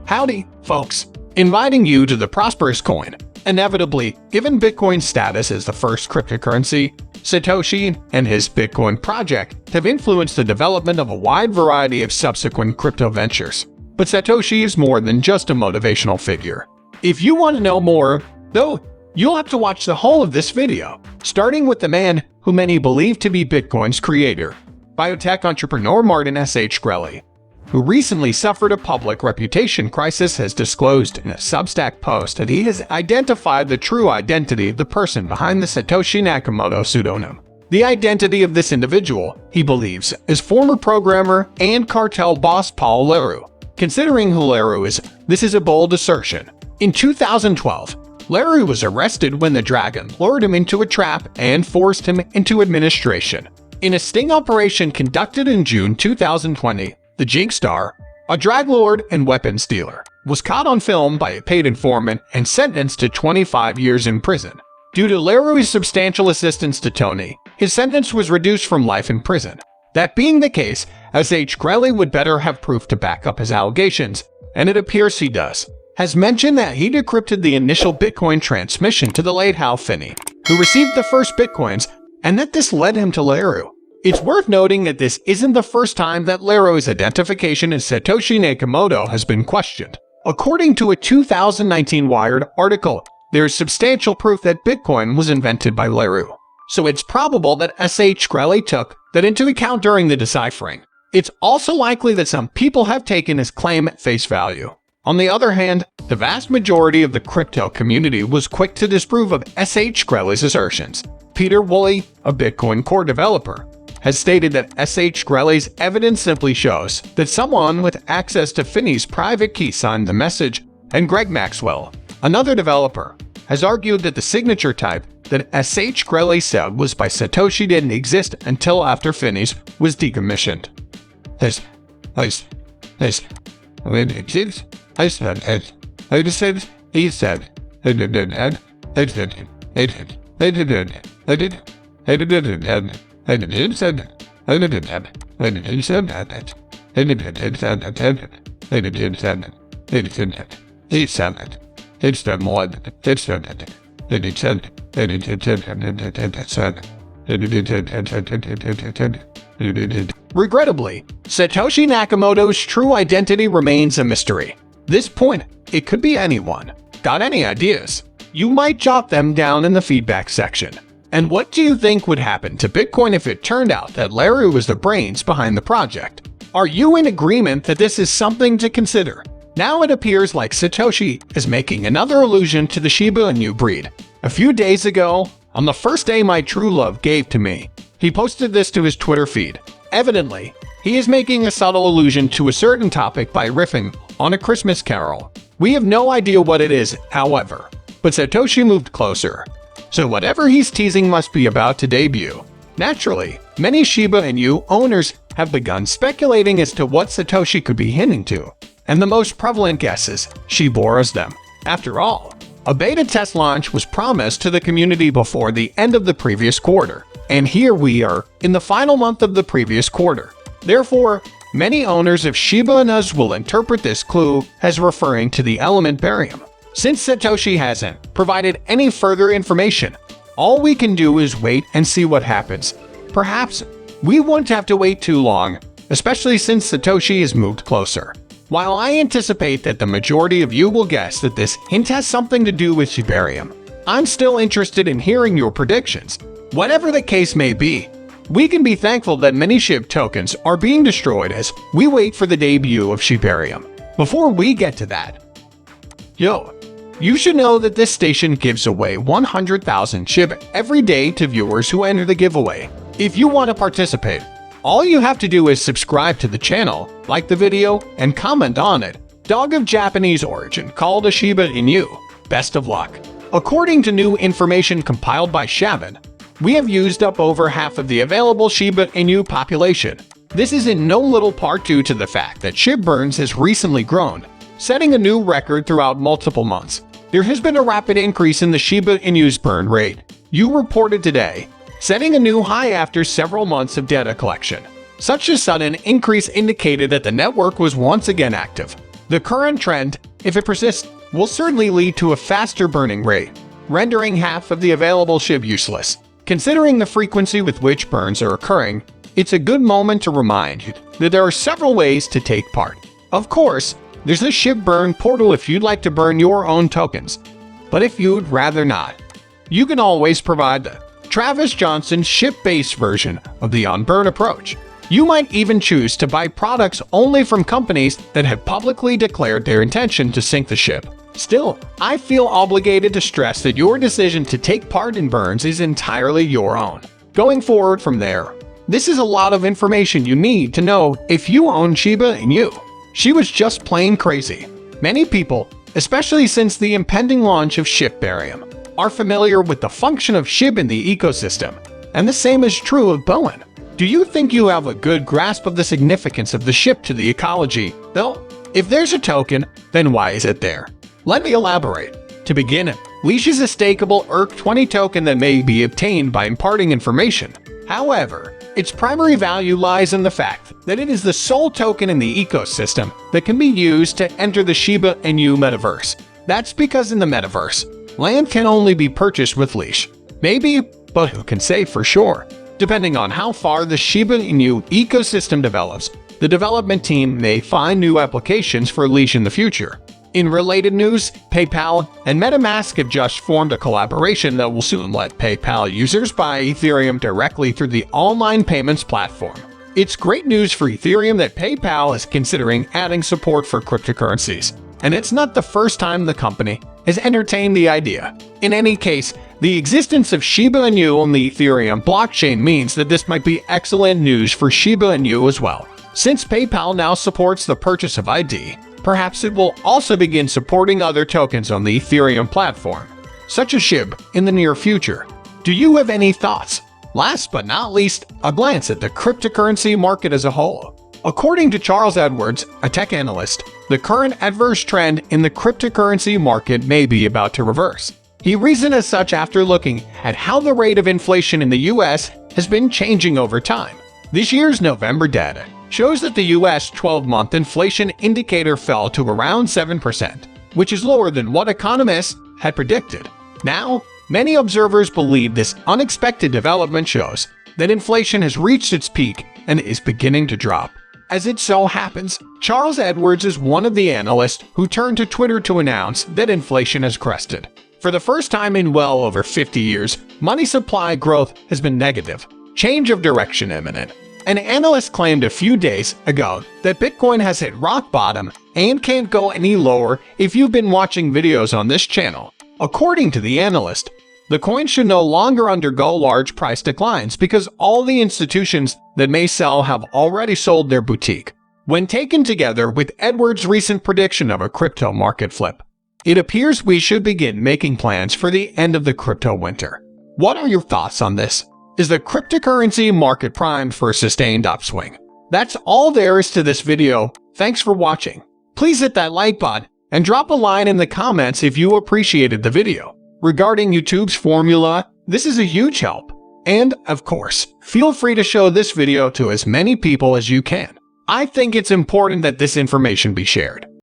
Howdy, folks. Inviting you to the prosperous coin. Inevitably, given Bitcoin's status as the first cryptocurrency, Satoshi and his Bitcoin project have influenced the development of a wide variety of subsequent crypto ventures. But Satoshi is more than just a motivational figure. If you want to know more, though, you'll have to watch the whole of this video, starting with the man who many believe to be Bitcoin's creator, biotech entrepreneur Martin S.H. Shkreli, who recently suffered a public reputation crisis, has disclosed in a Substack post that he has identified the true identity of the person behind the Satoshi Nakamoto pseudonym. The identity of this individual, he believes, is former programmer and cartel boss Paul Leroux. Considering who Leroux is, this is a bold assertion. In 2012, Leroux was arrested when the Dragon lured him into a trap and forced him into administration. In a sting operation conducted in June 2020, the Jink Star, a drag lord and weapons dealer, was caught on film by a paid informant and sentenced to 25 years in prison. Due to Leroux's substantial assistance to Tony, his sentence was reduced from life in prison. That being the case, S.H. Shkreli would better have proof to back up his allegations, and it appears he does. Has mentioned that he decrypted the initial Bitcoin transmission to the late Hal Finney, who received the first Bitcoins, and that this led him to Leroux. It's worth noting that this isn't the first time that Leroux's identification as Satoshi Nakamoto has been questioned. According to a 2019 Wired article, there is substantial proof that Bitcoin was invented by Leroux. So it's probable that S.H. Shkreli took that into account during the deciphering. It's also likely that some people have taken his claim at face value. On the other hand, the vast majority of the crypto community was quick to disprove of S.H. Shkreli's assertions. Peter Woolley, a Bitcoin core developer, has stated that S.H. Shkreli's evidence simply shows that someone with access to Finney's private key signed the message, and Greg Maxwell, another developer, has argued that the signature type that S.H. Shkreli said was by Satoshi didn't exist until after Finney's was decommissioned. Regrettably, Satoshi Nakamoto's true identity remains a mystery. This point, it could be anyone. Got any ideas? You might jot them down in the feedback section. And what do you think would happen to Bitcoin if it turned out that Leroux was the brains behind the project? Are you in agreement that this is something to consider? Now it appears like Satoshi is making another allusion to the Shiba Inu breed. A few days ago, on the first day my true love gave to me, he posted this to his Twitter feed. Evidently, he is making a subtle allusion to a certain topic by riffing on a Christmas carol. We have no idea what it is, however, but Satoshi moved closer. So whatever he's teasing must be about to debut. Naturally, many Shiba Inu owners have begun speculating as to what Satoshi could be hinting to, and the most prevalent guess is she borrows them. After all, a beta test launch was promised to the community before the end of the previous quarter, and here we are in the final month of the previous quarter. Therefore, many owners of Shiba Inus will interpret this clue as referring to the element barium. Since Satoshi hasn't provided any further information, all we can do is wait and see what happens. Perhaps we won't have to wait too long, especially since Satoshi has moved closer. While I anticipate that the majority of you will guess that this hint has something to do with Shibarium, I'm still interested in hearing your predictions. Whatever the case may be, we can be thankful that many SHIB tokens are being destroyed as we wait for the debut of Shibarium. Before we get to that, you should know that this station gives away 100,000 SHIB every day to viewers who enter the giveaway. If you want to participate, all you have to do is subscribe to the channel, like the video, and comment on it. Dog of Japanese origin called a Shiba Inu. Best of luck. According to new information compiled by Shavin, we have used up over half of the available Shiba Inu population. This is in no little part due to the fact that SHIB burns has recently grown, setting a new record throughout multiple months. There has been a rapid increase in the Shiba Inu's burn rate. You reported today, setting a new high after several months of data collection. Such a sudden increase indicated that the network was once again active. The current trend, if it persists, will certainly lead to a faster burning rate, rendering half of the available SHIB useless. Considering the frequency with which burns are occurring, it's a good moment to remind you that there are several ways to take part. Of course, there's the SHIB burn portal if you'd like to burn your own tokens. But if you'd rather not, you can always provide the Travis Johnson SHIB-based version of the on-burn approach. You might even choose to buy products only from companies that have publicly declared their intention to sink the ship. Still, I feel obligated to stress that your decision to take part in burns is entirely your own. Going forward from there, this is a lot of information you need to know if you own Shiba Inu. She was just plain crazy. Many people, especially since the impending launch of Shibarium, are familiar with the function of SHIB in the ecosystem, and the same is true of Bowen. Do you think you have a good grasp of the significance of the SHIB to the ecology, though? If there's a token, then why is it there? Let me elaborate. To begin, Leash is a stakeable ERC20 token that may be obtained by imparting information. However, its primary value lies in the fact that it is the sole token in the ecosystem that can be used to enter the Shiba Inu metaverse. That's because in the metaverse, land can only be purchased with Leash. Maybe, but who can say for sure? Depending on how far the Shiba Inu ecosystem develops, the development team may find new applications for Leash in the future. In related news, PayPal and MetaMask have just formed a collaboration that will soon let PayPal users buy Ethereum directly through the online payments platform. It's great news for Ethereum that PayPal is considering adding support for cryptocurrencies, and it's not the first time the company has entertained the idea. In any case, the existence of Shiba Inu on the Ethereum blockchain means that this might be excellent news for Shiba Inu as well. Since PayPal now supports the purchase of ID, perhaps it will also begin supporting other tokens on the Ethereum platform, such as SHIB, in the near future. Do you have any thoughts? Last but not least, a glance at the cryptocurrency market as a whole. According to Charles Edwards, a tech analyst, the current adverse trend in the cryptocurrency market may be about to reverse. He reasoned as such after looking at how the rate of inflation in the US has been changing over time. This year's November data shows that the US 12-month inflation indicator fell to around 7%, which is lower than what economists had predicted. Now, many observers believe this unexpected development shows that inflation has reached its peak and is beginning to drop. As it so happens, Charles Edwards is one of the analysts who turned to Twitter to announce that inflation has crested. For the first time in well over 50 years, money supply growth has been negative. Change of direction imminent. An analyst claimed a few days ago that Bitcoin has hit rock bottom and can't go any lower if you've been watching videos on this channel. According to the analyst, the coin should no longer undergo large price declines because all the institutions that may sell have already sold their boutique. When taken together with Edwards' recent prediction of a crypto market flip, it appears we should begin making plans for the end of the crypto winter. What are your thoughts on this? Is the cryptocurrency market primed for a sustained upswing? That's all there is to this video. Thanks for watching. Please hit that like button and drop a line in the comments if you appreciated the video. Regarding YouTube's formula, this is a huge help. And, of course, feel free to show this video to as many people as you can. I think it's important that this information be shared.